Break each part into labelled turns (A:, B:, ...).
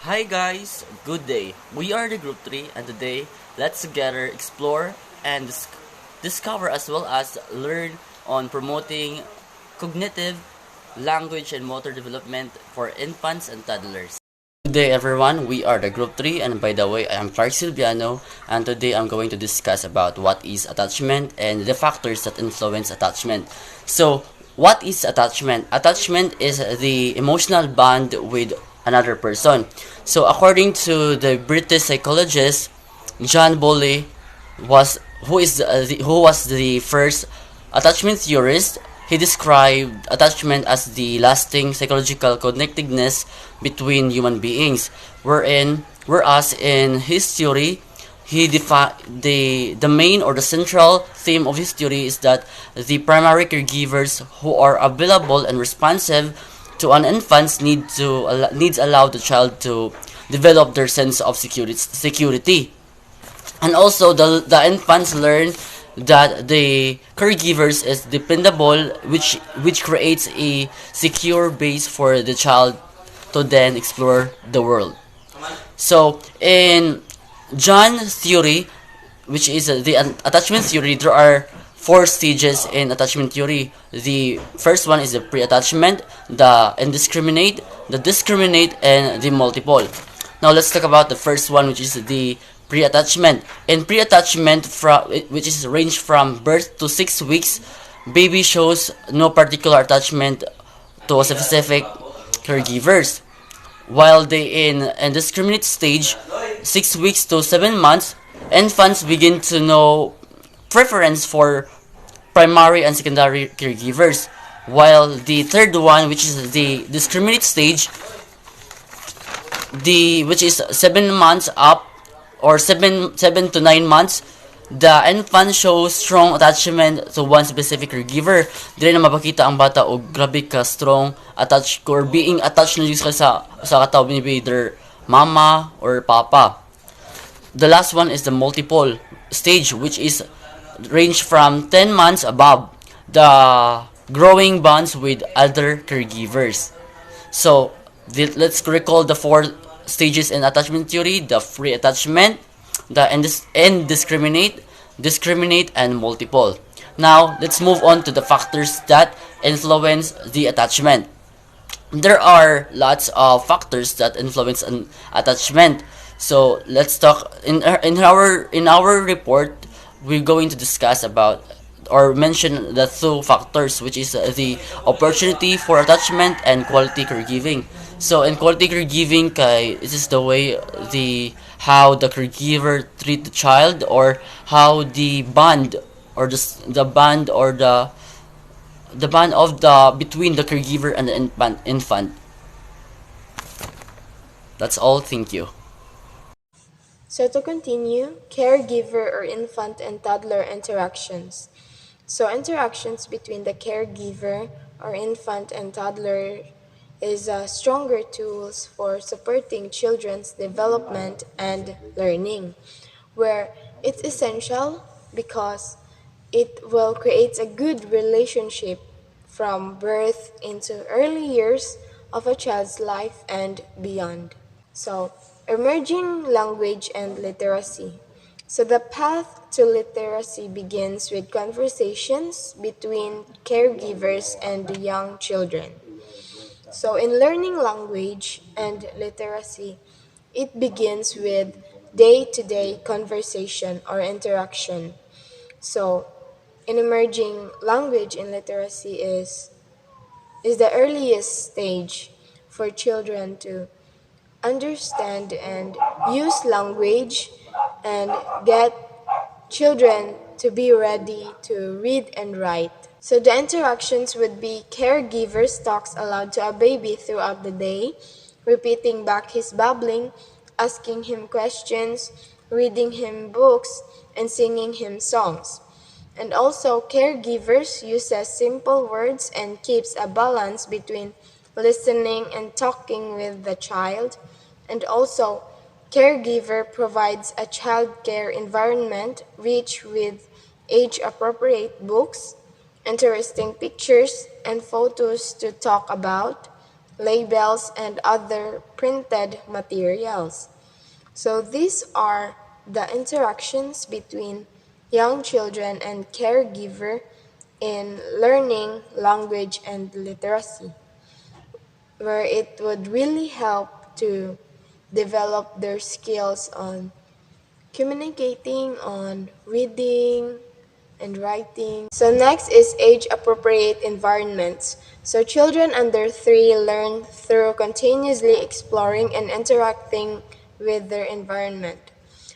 A: Hi guys, good day. We are the group 3 and today let's together explore and discover as well as learn on promoting cognitive, language and motor development for infants and toddlers. Good day everyone, we are the group 3 and by the way I am Clark Silviano and today I'm going to discuss about what is attachment and the factors that influence attachment. So what is attachment? Attachment is the emotional bond with another person. So according to the British psychologist John Bowley who was the first attachment theorist. He described attachment as the lasting psychological connectedness between human beings, whereas in his theory, he defined the main or the central theme of his theory is that the primary caregivers who are available and responsive to an infant needs allow the child to develop their sense of security. And also the infants learn that the caregivers is dependable, which creates a secure base for the child to then explore the world. So in John's theory, which is the attachment theory, there are four stages in attachment theory. The first one is the pre-attachment, the indiscriminate, the discriminate, and the multiple. Now let's talk about the first one, which is the pre-attachment. In pre-attachment, which is ranged from birth to 6 weeks, baby shows no particular attachment to a specific caregivers. While they in indiscriminate stage, 6 weeks to 7 months, infants begin to know preference for primary and secondary caregivers. While the third one, which is the discriminate stage, which is 7 months up or 7 to 9 months, the infant shows strong attachment to one specific caregiver. Dili na mapakita ang bata og grabe ka strong attached or being attached na sa kataw ni either mama or papa. The last one is the multiple stage, which is range from 10 months above, the growing bonds with other caregivers. So let's recall the four stages in attachment theory: the free attachment, the indiscriminate, discriminate, and multiple. Now let's move on to the factors that influence the attachment. There are lots of factors that influence an attachment. So let's talk in our report. We're going to discuss about or mention the two factors, which is the opportunity for attachment and quality caregiving. So in quality caregiving, this is the way how the caregiver treat the child, or how the bond or the bond or the bond of the between the caregiver and the infant. That's all. Thank you.
B: So to continue, caregiver or infant and toddler interactions. So interactions between the caregiver or infant and toddler is stronger tools for supporting children's development and learning, where it's essential because it will create a good relationship from birth into early years of a child's life and beyond. So, emerging language and literacy. So, the path to literacy begins with conversations between caregivers and the young children. So, in learning language and literacy, it begins with day to day conversation or interaction. So, in emerging language and literacy is the earliest stage for children to understand and use language and get children to be ready to read and write. So the interactions would be caregivers talks aloud to a baby throughout the day, repeating back his babbling, asking him questions, reading him books, and singing him songs. And also caregivers uses simple words and keeps a balance between listening and talking with the child. And also caregiver provides a child care environment rich with age-appropriate books, interesting pictures, and photos to talk about, labels, and other printed materials. So these are the interactions between young children and caregiver in learning language and literacy, where it would really help to develop their skills on communicating, on reading and writing. So next is age-appropriate environments. So children under 3 learn through continuously exploring and interacting with their environment.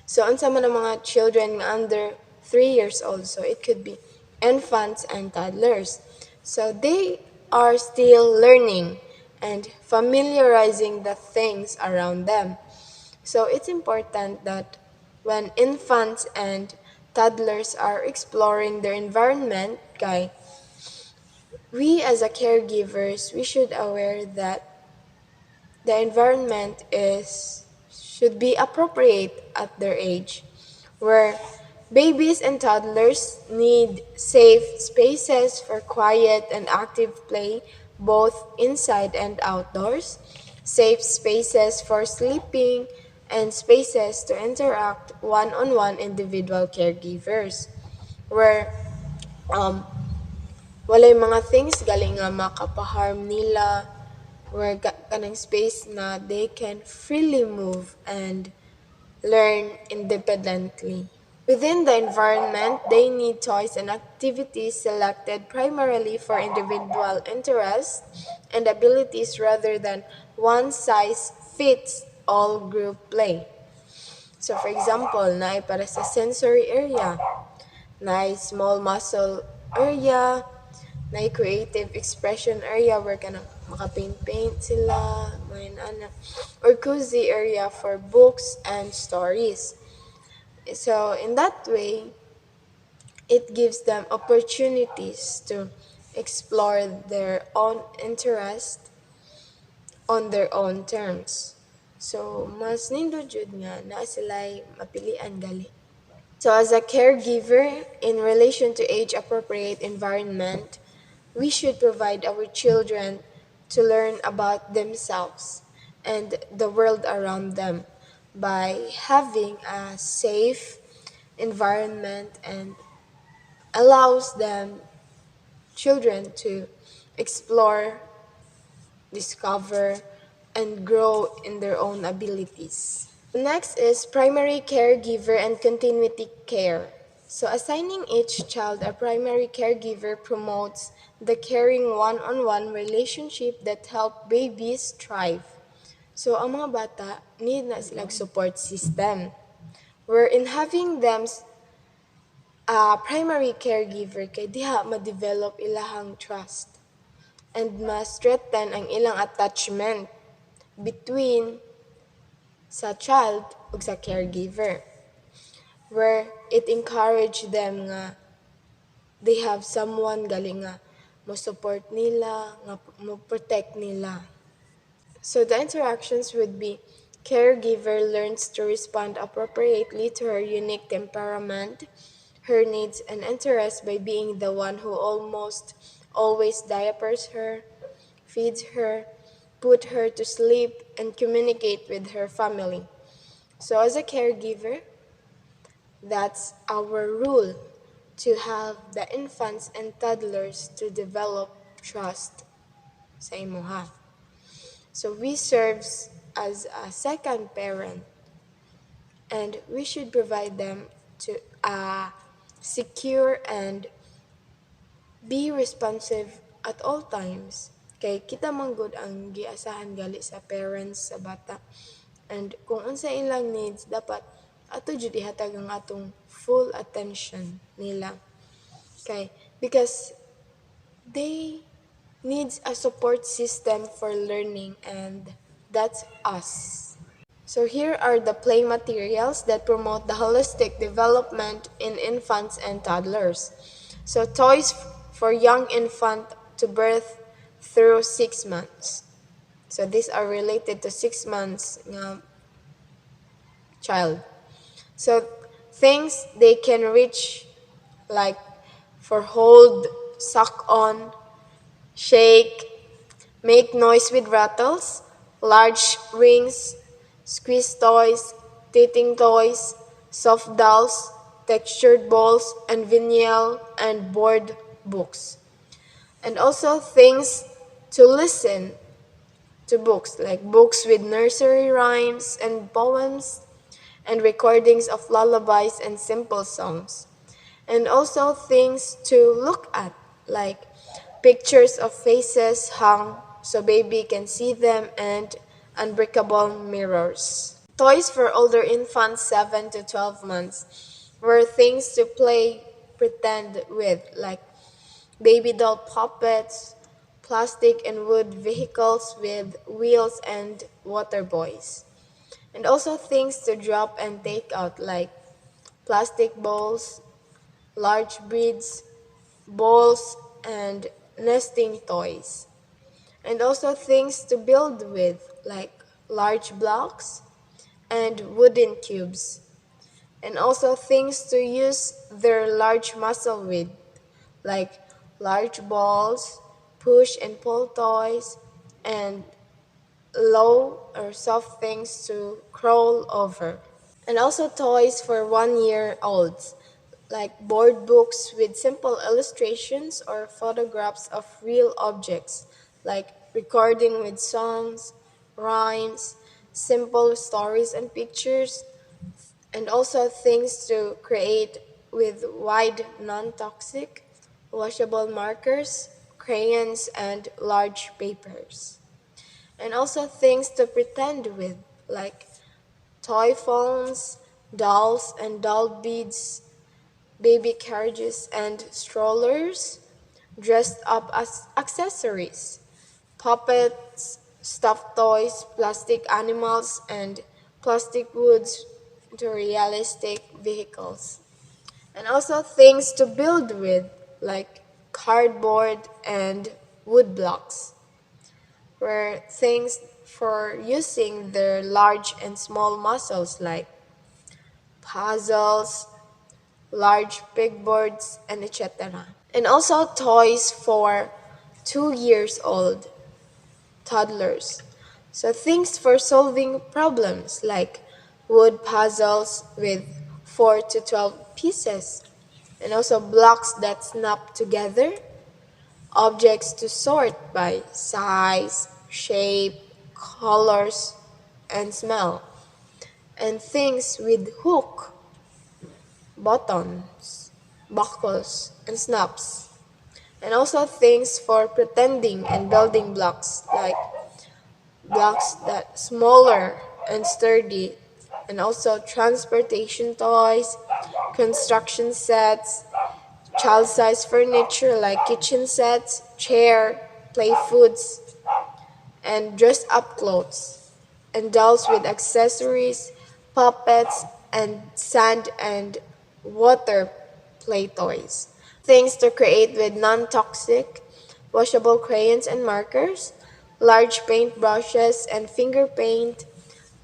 B: So unsa man ang mga children nga under 3 years old, so it could be infants and toddlers. So they are still learning and familiarizing the things around them. So it's important that when infants and toddlers are exploring their environment, we as a caregivers, we should aware that the environment should be appropriate at their age, where babies and toddlers need safe spaces for quiet and active play, both inside and outdoors, safe spaces for sleeping, and spaces to interact one-on-one individual caregivers, where walay mga things galing nga makapaharm nila, where kanang space na they can freely move and learn independently. Within the environment, they need toys and activities selected primarily for individual interests and abilities rather than one-size-fits-all group play. So for example, naay para sa sensory area, naay small muscle area, naay creative expression area where kanang makapaint-paint sila, or cozy area for books and stories. So in that way, it gives them opportunities to explore their own interest on their own terms. So mas nindot jud nga na sila'y mapilian gali. So as a caregiver, in relation to age-appropriate environment, we should provide our children to learn about themselves and the world around them by having a safe environment and allows them, children, to explore, discover, and grow in their own abilities. Next is primary caregiver and continuity care. So assigning each child a primary caregiver promotes the caring one-on-one relationship that help babies thrive. So ang mga bata, need na silang support system. Where in having them a primary caregiver, kay diha ma-develop ilahang trust and ma-strengthen ang ilang attachment between sa child ug sa caregiver, where it encourage them nga they have someone galing nga mo support nila, nga mo protect nila. So the interactions would be caregiver learns to respond appropriately to her unique temperament, her needs and interests by being the one who almost always diapers her, feeds her, put her to sleep, and communicate with her family. So as a caregiver, that's our rule, to have the infants and toddlers to develop trust sa imuha. So we serves as a second parent, and we should provide them to secure and be responsive at all times. Kay kita man gud ang giasahan gali sa parents sa bata. And kung unsa ilang needs, dapat ato jud ihatag ang atong full attention nila. Okay? Because they needs a support system for learning, and that's us. So here are the play materials that promote the holistic development in infants and toddlers. So toys for young infant to birth through 6 months. So these are related to 6 months child. So things they can reach, like for hold, suck on, shake, make noise with rattles, large rings, squeeze toys, teething toys, soft dolls, textured balls, and vinyl and board books. And also things to listen to books, like books with nursery rhymes and poems, and recordings of lullabies and simple songs. And also things to look at, like pictures of faces hung so baby can see them and unbreakable mirrors. Toys for older infants 7 to 12 months were things to play pretend with, like baby doll puppets, plastic and wood vehicles with wheels and water boys. And also things to drop and take out, like plastic bowls, large beads, balls, and nesting toys. And also things to build with, like large blocks and wooden cubes. And also things to use their large muscle with, like large balls, push and pull toys, and low or soft things to crawl over. And also toys for 1 year olds, like board books with simple illustrations or photographs of real objects, like recording with songs, rhymes, simple stories and pictures, and also things to create with wide, non-toxic, washable markers, crayons, and large papers. And also things to pretend with, like toy phones, dolls and doll beads, baby carriages and strollers, dressed up as accessories, puppets, stuffed toys, plastic animals, and plastic woods to realistic vehicles. And also things to build with, like cardboard and wood blocks, were things for using their large and small muscles, like puzzles, large pegboards, and etc. And also toys for 2 years old, toddlers. So things for solving problems, like wood puzzles with 4 to 12 pieces, and also blocks that snap together, objects to sort by size, shape, colors, and smell, and things with hook, buttons, buckles, and snaps, and also things for pretending and building blocks, like blocks that smaller and sturdy, and also transportation toys, construction sets, child-sized furniture like kitchen sets, chair, play foods, and dress-up clothes, and dolls with accessories, puppets, and sand and water play toys. Things to create with non-toxic, washable crayons and markers, large paint brushes and finger paint,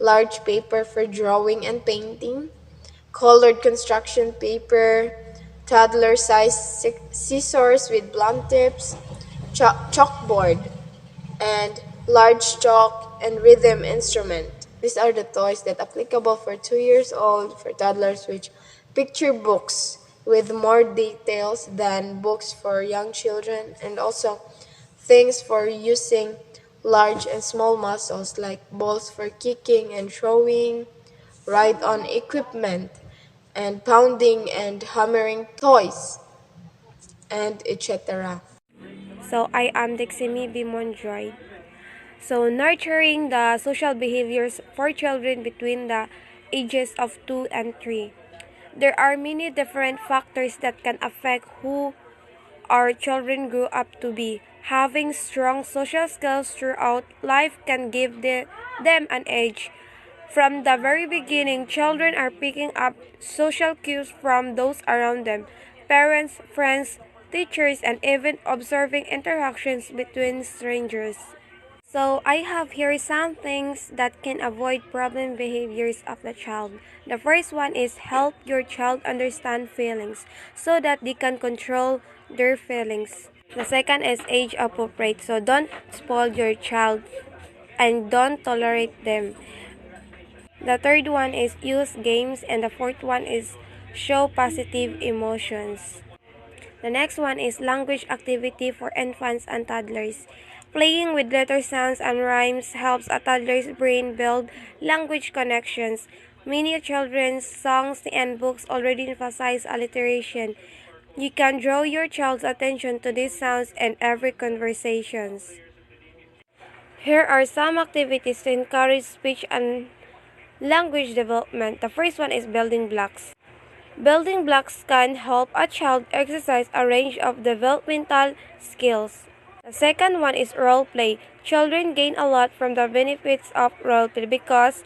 B: large paper for drawing and painting, colored construction paper, toddler-sized scissors with blunt tips, chalkboard, and large chalk and rhythm instrument. These are the toys that applicable for 2 years old, for toddlers, which picture books with more details than books for young children, and also things for using large and small muscles, like balls for kicking and throwing, ride-on equipment, and pounding and hammering toys, and etc.
C: So I am DEXIE MONROID. So nurturing the social behaviors for children between the ages of 2 and 3. There are many different factors that can affect who our children grow up to be. Having strong social skills throughout life can give them an edge. From the very beginning, children are picking up social cues from those around them, parents, friends, teachers, and even observing interactions between strangers. So I have here some things that can avoid problem behaviors of the child. The first one is help your child understand feelings so that they can control their feelings. The second is age appropriate. So don't spoil your child and don't tolerate them. The third one is use games, and the fourth one is show positive emotions. The next one is language activity for infants and toddlers. Playing with letter sounds and rhymes helps a toddler's brain build language connections. Many children's songs and books already emphasize alliteration. You can draw your child's attention to these sounds in every conversations. Here are some activities to encourage speech and language development. The first one is building blocks. Building blocks can help a child exercise a range of developmental skills. The second one is role play. Children gain a lot from the benefits of role play because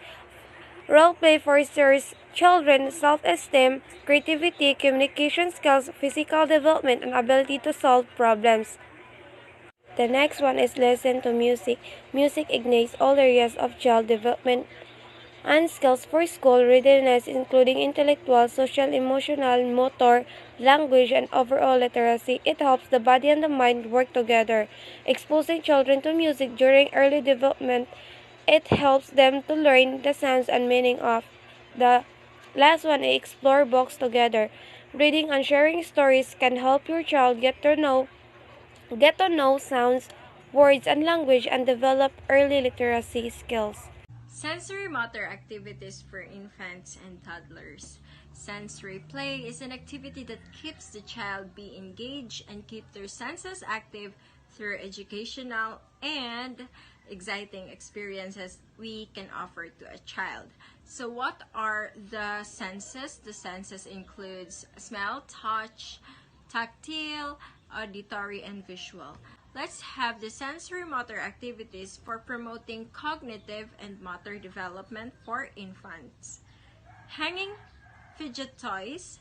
C: role play fosters children's self-esteem, creativity, communication skills, physical development, and ability to solve problems. The next one is listen to music. Music ignites all areas of child development and skills for school readiness, including intellectual, social, emotional, motor, language, and overall literacy. It helps the body and the mind work together. Exposing children to music during early development, it helps them to learn the sounds and meaning of. The last one is explore books together. Reading and sharing stories can help your child get to know sounds, words, and language and develop early literacy skills.
D: Sensory motor activities for infants and toddlers. Sensory play is an activity that keeps the child be engaged and keep their senses active through educational and exciting experiences we can offer to a child. So what are the senses? The senses includes smell, touch, tactile, auditory, and visual. Let's have the sensory motor activities for promoting cognitive and motor development for infants. Hanging fidget toys,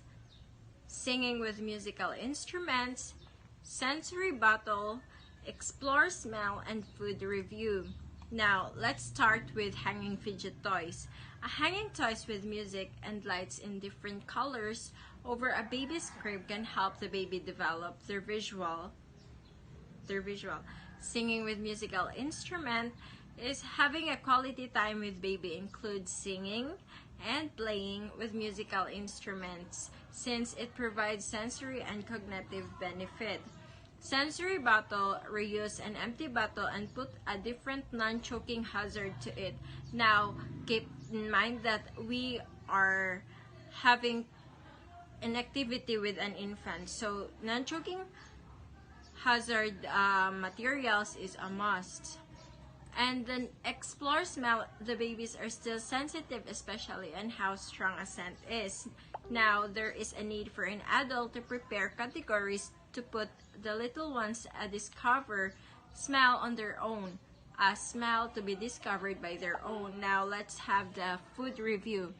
D: singing with musical instruments, sensory battle, explore smell, and food review. Now, let's start with hanging fidget toys. A hanging toys with music and lights in different colors over a baby's crib can help the baby develop their visual. Singing with musical instrument is having a quality time with baby includes singing and playing with musical instruments since it provides sensory and cognitive benefit. Sensory bottle, reuse an empty bottle and put a different non-choking hazard to it. Now, keep in mind that we are having an activity with an infant, so non-choking hazard materials is a must. And then explore smell. The babies are still sensitive, especially on how strong a scent is. Now, there is a need for an adult to prepare categories to put the little ones discover smell on their own. A smell to be discovered by their own. Now, let's have the food review.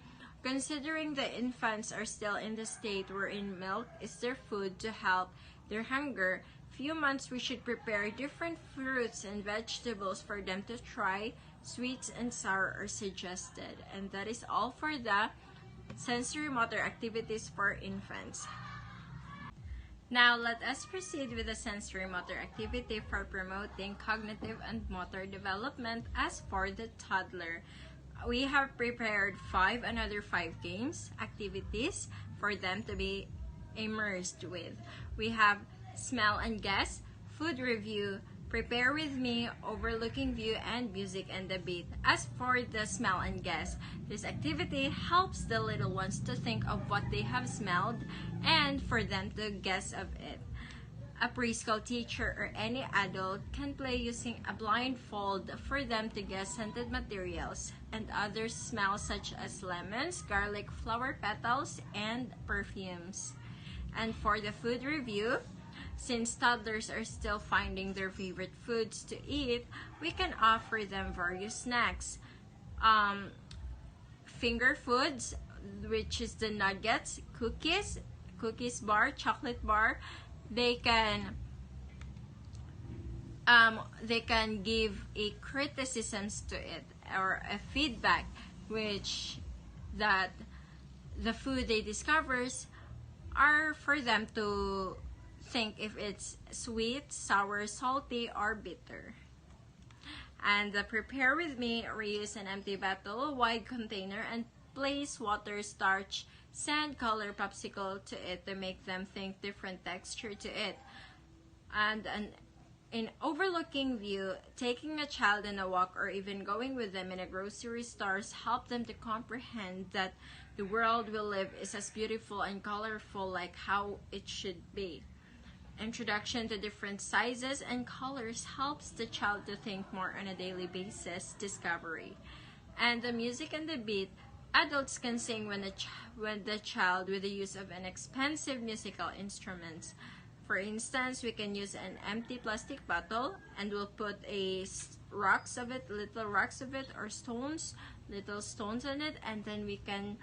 D: Considering the infants are still in the state wherein milk is their food to help their hunger, few months we should prepare different fruits and vegetables for them to try. Sweets and sour are suggested. And that is all for the sensory motor activities for infants. Now let us proceed with the sensory motor activity for promoting cognitive and motor development as for the toddler. We have prepared another five games, activities for them to be immersed with. We have smell and guess, food review, prepare with me, overlooking view, and music and the beat. As for the smell and guess, this activity helps the little ones to think of what they have smelled and for them to guess of it. A preschool teacher or any adult can play using a blindfold for them to guess scented materials and other smells such as lemons, garlic, flower petals, and perfumes. And for the food review, since toddlers are still finding their favorite foods to eat, we can offer them various snacks. Finger foods, which is the nuggets, cookies bar, chocolate bar. They can give a criticisms to it or a feedback, which that the food they discovers are for them to think if it's sweet, sour, salty, or bitter. And prepare with me, reuse an empty bottle, wide container, and place water, starch, sand, color, popsicle to it to make them think different texture to it. And in overlooking view, taking a child on a walk or even going with them in a grocery stores help them to comprehend that the world we live is as beautiful and colorful like how it should be. Introduction to different sizes and colors helps the child to think more on a daily basis. Discovery. And the music and the beat, adults can sing when the child with the use of inexpensive musical instruments. For instance, we can use an empty plastic bottle and we'll put little rocks of it, or little stones on it, and then we can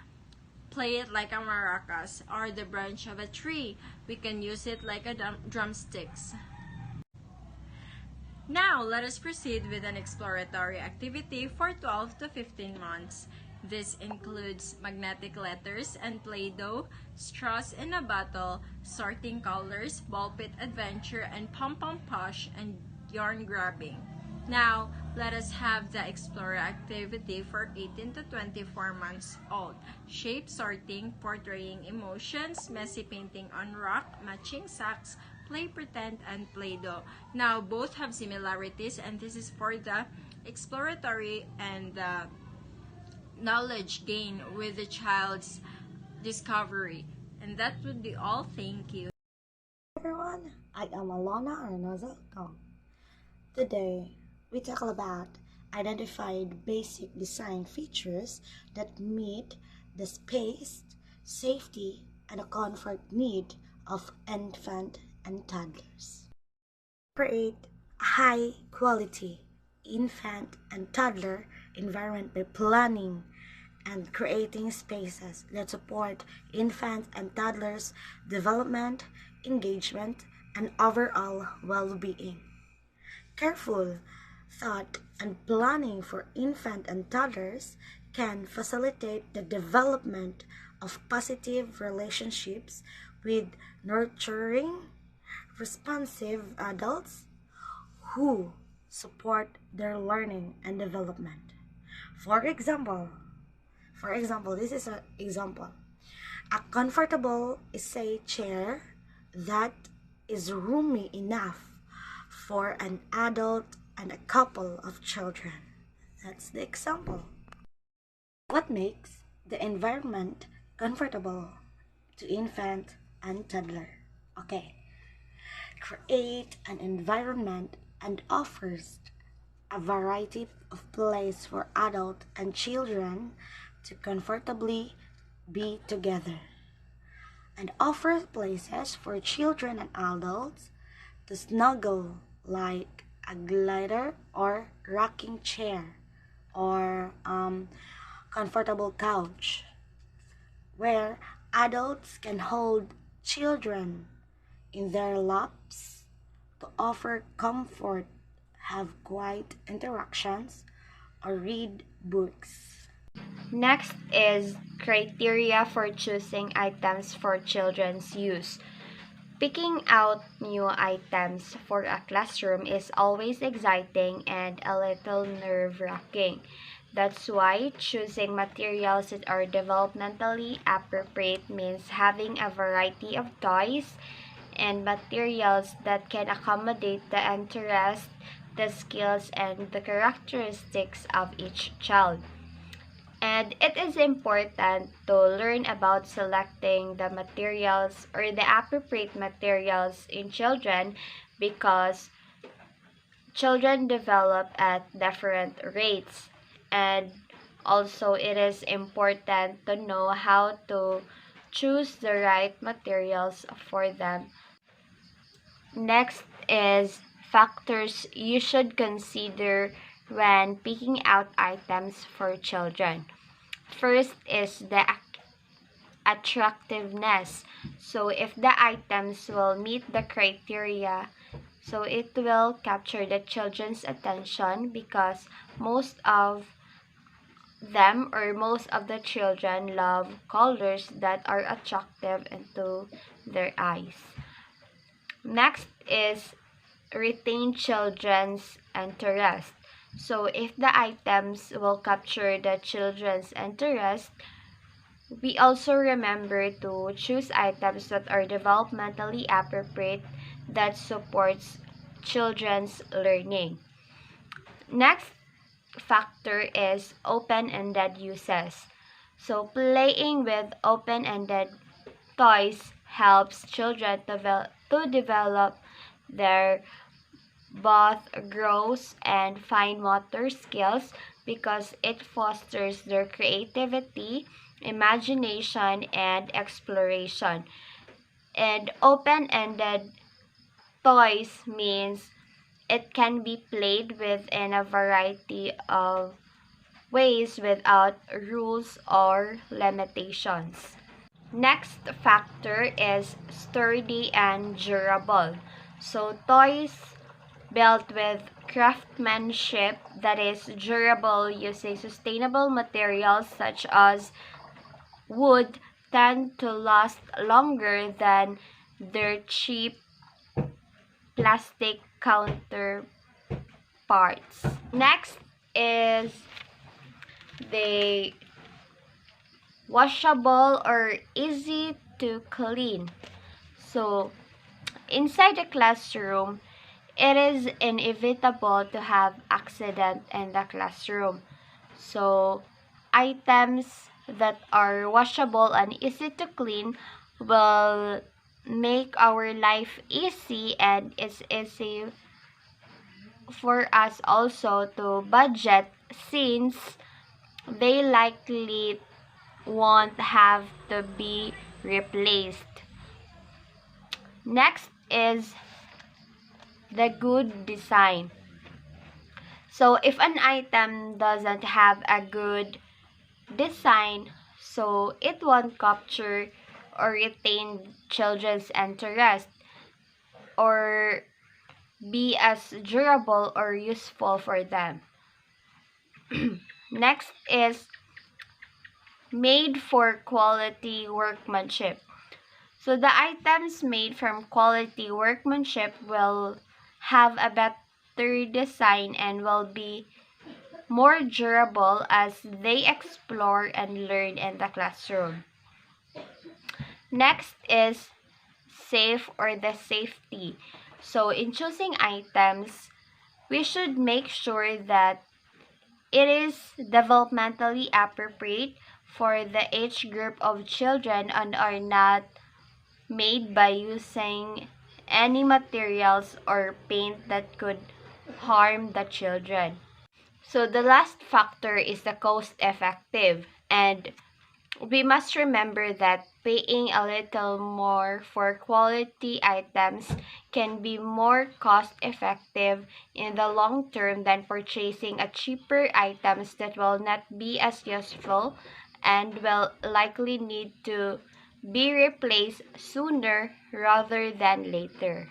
D: play it like a maracas, or the branch of a tree. We can use it like a drumsticks. Now, let us proceed with an exploratory activity for 12 to 15 months. This includes magnetic letters and Play-Doh, straws in a bottle, sorting colors, ball pit adventure, and pom-pom posh, and yarn grabbing. Now, let us have the Explorer activity for 18 to 24 months old. Shape sorting, portraying emotions, messy painting on rock, matching socks, play pretend, and Play-Doh. Now, both have similarities, and this is for the exploratory and the knowledge gain with the child's discovery. And that would be all. Thank you.
E: Everyone, I am ALONA or HUKDONG. Today, we talk about identified basic design features that meet the space, safety, and the comfort need of infant and toddlers. Create a high-quality infant and toddler environment by planning and creating spaces that support infant and toddlers' development, engagement, and overall well-being. Careful thought and planning for infant and toddlers can facilitate the development of positive relationships with nurturing, responsive adults who support their learning and development. For example, this is an example. A comfortable easy chair that is roomy enough for an adult and a couple of children. That's the example. What makes the environment comfortable to infant and toddler? Okay. Create an environment and offers a variety of places for adults and children to comfortably be together, and offers places for children and adults to snuggle, like a glider or rocking chair or comfortable couch, where adults can hold children in their laps to offer comfort, have quiet interactions, or read books.
F: Next is criteria for choosing items for children's use. Picking out new items for a classroom is always exciting and a little nerve-wracking. That's why choosing materials that are developmentally appropriate means having a variety of toys and materials that can accommodate the interest, the skills, and the characteristics of each child. And it is important to learn about selecting the materials or the appropriate materials in children, because children develop at different rates, and also it is important to know how to choose the right materials for them. Next is factors you should consider when picking out items for children. First is the attractiveness. So if the items will meet the criteria, so it will capture the children's attention, because most of them or most of the children love colors that are attractive into their eyes. Next is retain children's interest. So if the items will capture the children's interest, we also remember to choose items that are developmentally appropriate that supports children's learning. Next factor is open-ended uses. So playing with open-ended toys helps children to develop their both gross and fine motor skills because it fosters their creativity, imagination, and exploration. And open-ended toys means it can be played with in a variety of ways without rules or limitations. Next factor is sturdy and durable. So toys built with craftsmanship that is durable using sustainable materials such as wood tend to last longer than their cheap plastic counterparts. Next is the washable or easy to clean. So inside the classroom, it is inevitable to have accident in the classroom. So items that are washable and easy to clean will make our life easy, and it's easy for us also to budget since they likely won't have to be replaced. Next is the good design. So if an item doesn't have a good design, so it won't capture or retain children's interest or be as durable or useful for them. Next is made for quality workmanship. So the items made from quality workmanship will have a better design and will be more durable as they explore and learn in the classroom. Next is safe or the safety. So in choosing items, we should make sure that it is developmentally appropriate for the age group of children and are not made by using any materials or paint that could harm the children. So the last factor is the cost effective, and we must remember that paying a little more for quality items can be more cost effective in the long term than purchasing a cheaper items that will not be as useful and will likely need to be replaced sooner rather than later.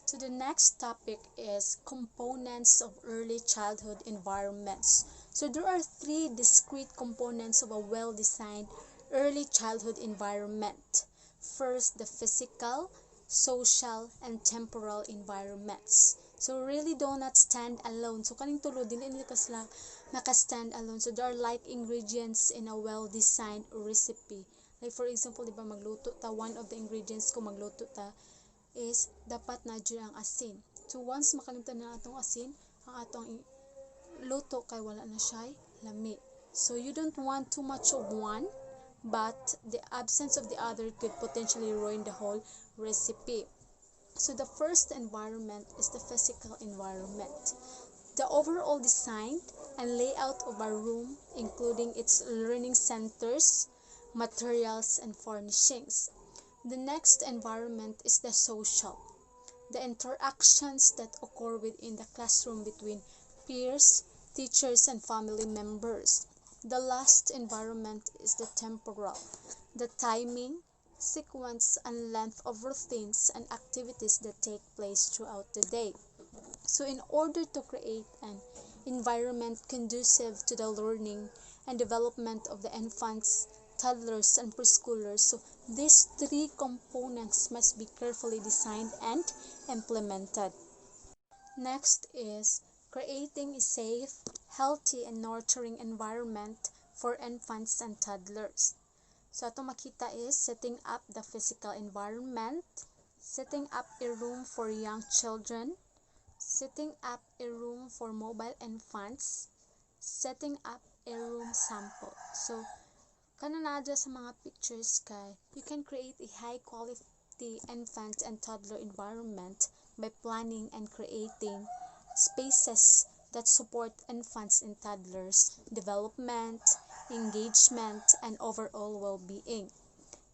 G: So the next topic is components of early childhood environments. So there are three discrete components of a well-designed early childhood environment. First, the physical, social, and temporal environments. So really do not stand alone. So kaning tulo dili nila kasla naka-stand alone. So there are like ingredients in a well-designed recipe. Like for example, di ba magluto ta, one of the ingredients ko magluto ta is dapat na dyan ang asin. So once makalimtan na atong asin, ang atong luto kay wala na siya lami. So you don't want too much of one, but the absence of the other could potentially ruin the whole recipe. So the first environment is the physical environment. The overall design and layout of a room, including its learning centers, materials, and furnishings. The next environment is the social. The interactions that occur within the classroom between peers, teachers, and family members. The last environment is the temporal. The timing, sequence, and length of routines and activities that take place throughout the day. So in order to create an environment conducive to the learning and development of the infants, toddlers, and preschoolers. So these three components must be carefully designed and implemented. Next is creating a safe, healthy, and nurturing environment for infants and toddlers. So ato makita is setting up the physical environment, setting up a room for young children, setting up a room for mobile infants, setting up a room sample. So kanana sa mga pictures kay you can create a high quality infant and toddler environment by planning and creating spaces that support infants and toddlers development, engagement, and overall well-being.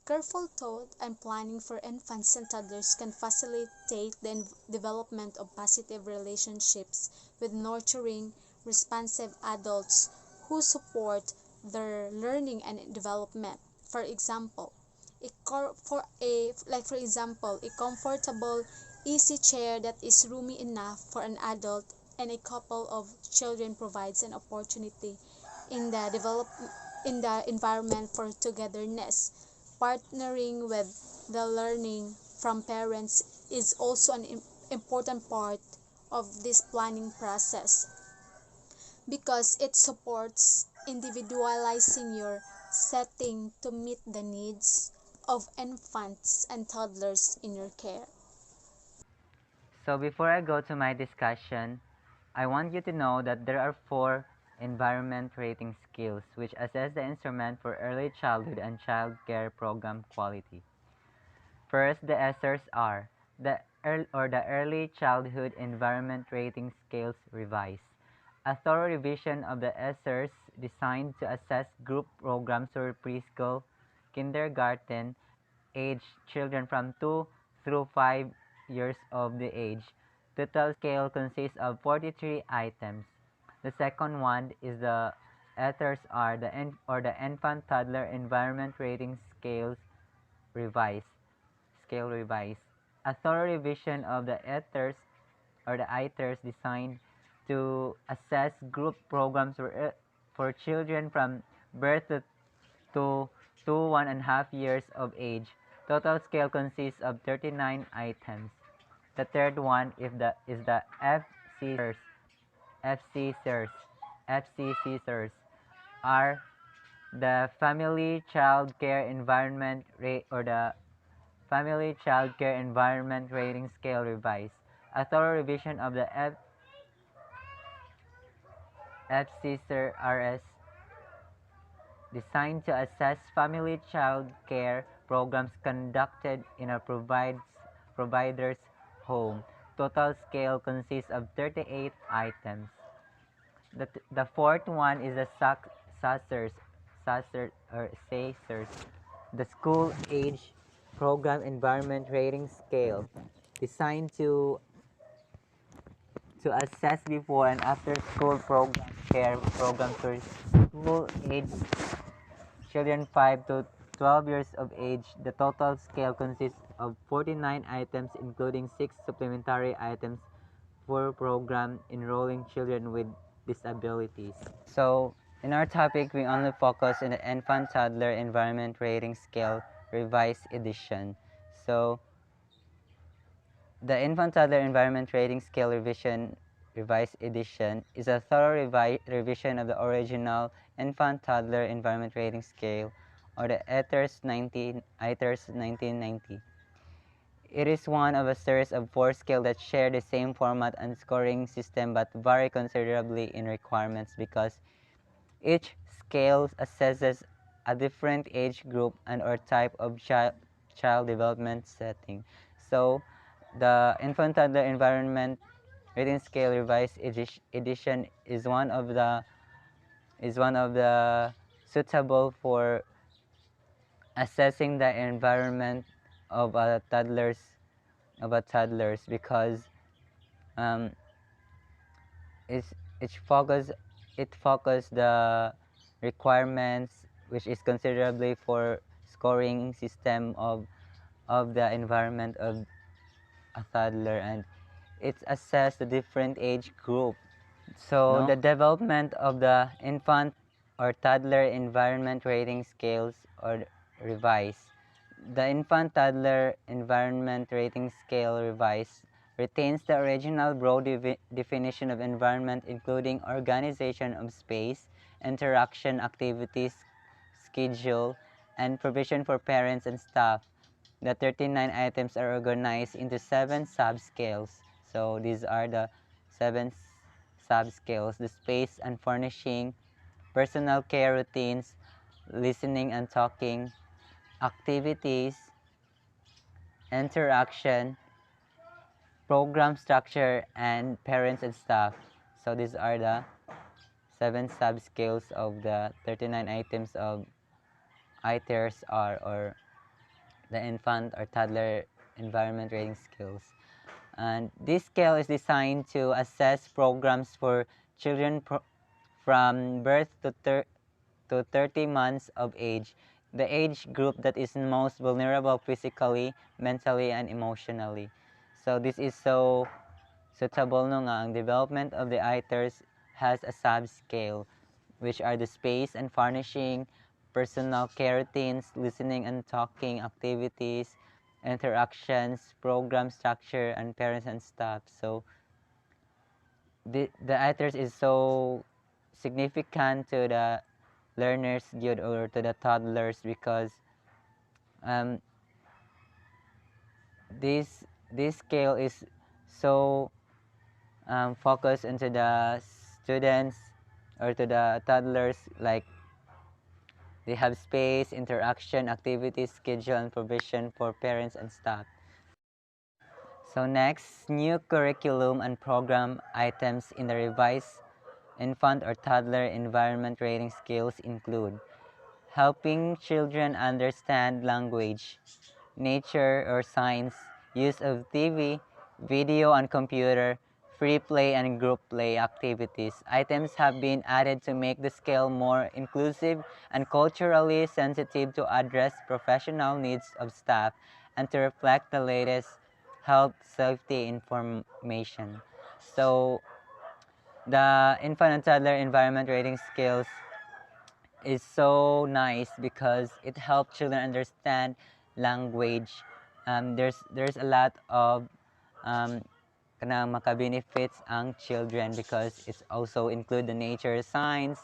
G: Careful thought and planning for infants and toddlers can facilitate the development of positive relationships with nurturing, responsive adults who support their learning and development. For example, a comfortable, easy chair that is roomy enough for an adult and a couple of children provides an opportunity in the environment for togetherness. Partnering with the learning from parents is also an important part of this planning process because it supports individualizing your setting to meet the needs of infants and toddlers in your care.
H: So before I go to my discussion, I want you to know that there are 4 environment rating skills which assess the instrument for early childhood and child care program quality. First, the SRs are the Early Childhood Environment Rating Scales Revised, a thorough revision of the SRs designed to assess group programs for preschool, kindergarten, age children from 2 through 5 years of the age. Total scale consists of 43 items. The second one is the ethers are the infant toddler environment rating revised scale revised. A thorough revision of the ethers designed to assess group programs for children from birth to 1.5 years of age. Total scale consists of 39 items. The third one is the FCSers. FCSers. FCCSers are the Family Child Care Environment Family Child Care Environment Rating Scale Revised. A thorough revision of the FCSers designed to assess family child care programs conducted in a provider's home. Total scale consists of 38 items. The fourth one is the SACERS, the School Age Program Environment Rating Scale, designed to assess before and after school care programs for school age children 5 to 12 years of age. The total scale consists of 49 items, including 6 supplementary items for program enrolling children with disabilities. So, in our topic, we only focus on the Infant Toddler Environment Rating Scale Revised Edition. So, the Infant Toddler Environment Rating Scale Revised Edition is a thorough revision of the original Infant Toddler Environment Rating Scale, or the ITERS 1990. It is one of a series of 4 scales that share the same format and scoring system but vary considerably in requirements because each scale assesses a different age group and or type of child development setting. So, the Infant Toddler Environment Rating Scale Revised Edition is one of the suitable for assessing the environment of toddlers because it focus the requirements which is considerably for scoring system of the environment of a toddler, and it's assessed the different age group. So the development of the infant or toddler environment rating scales or revise. The infant-toddler environment rating scale revised retains the original broad definition of environment, including organization of space, interaction, activities, schedule, and provision for parents and staff. The 39 items are organized into 7 subscales. So these are the 7 subscales: the space and furnishing, personal care routines, listening and talking, activities, interaction, program structure, and parents and staff. So these are the 7 subscales of the 39 items of ITERS-R, or the infant or toddler environment rating skills. And this scale is designed to assess programs for children from birth to 30 months of age, the age group that is most vulnerable physically, mentally, and emotionally. So this is so suitable no nga ang development of the ITERS has a subscale, which are the space and furnishing, personal care routines, listening and talking activities, interactions, program structure, and parents and staff. So the ITERS is so significant to the learners good or to the toddlers because um, this scale is so focused into the students or to the toddlers, like they have space, interaction, activities, schedule, and provision for parents and staff. So next, new curriculum and program items in the revised infant or toddler environment rating skills include helping children understand language, nature or science, use of TV, video and computer, free play and group play activities. Items have been added to make the scale more inclusive and culturally sensitive to address professional needs of staff and to reflect the latest health safety information. So the infant and toddler environment rating skills is so nice because it helps children understand language. There's a lot of kanang maka-benefits ang children because it's also include the nature science,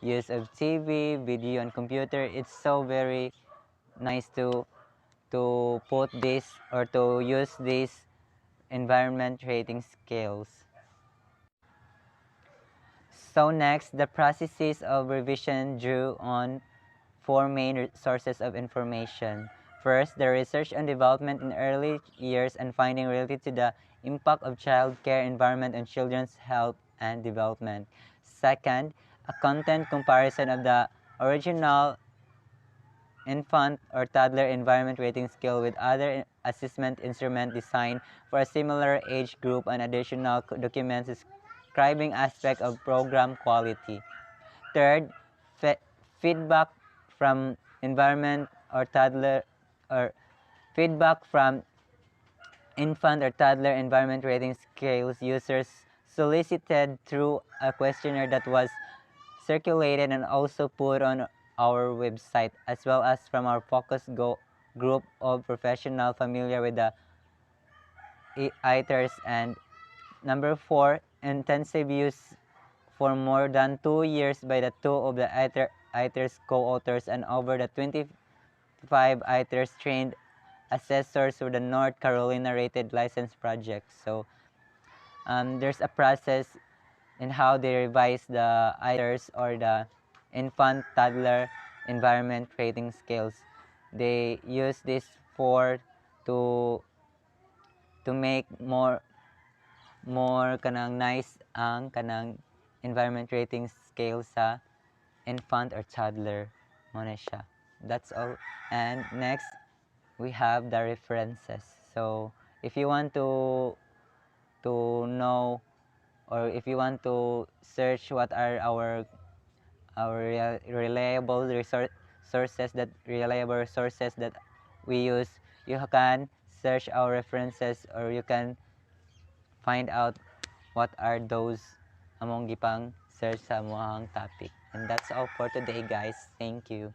H: use of TV, video, and computer. It's so very nice to put this or to use these environment rating skills. So next, the processes of revision drew on 4 main sources of information. First, the research and development in early years and finding related to the impact of child care environment on children's health and development. Second, a content comparison of the original infant or toddler environment rating scale with other assessment instrument designed for a similar age group and additional documents describing aspect of program quality. Third, feedback from environment or toddler or feedback from infant or toddler environment rating scales users solicited through a questionnaire that was circulated and also put on our website, as well as from our focus group of professionals familiar with the ITERS. And number 4, intensive use for more than 2 years by the 2 of the ITERS co-authors and over the 25 ITERS trained assessors for the North Carolina Rated License Project. So there's a process in how they revise the ITERS or the infant toddler environment rating scales. They use this for to make more kanang nice ang kanang environment rating scale sa infant or toddler mo na siya. That's all. And next, we have the references. So if you want to know or if you want to search what are our reliable sources that we use, you can search our references or you can find out what are those among gipang search sa among topic. And that's all for today, guys. Thank you.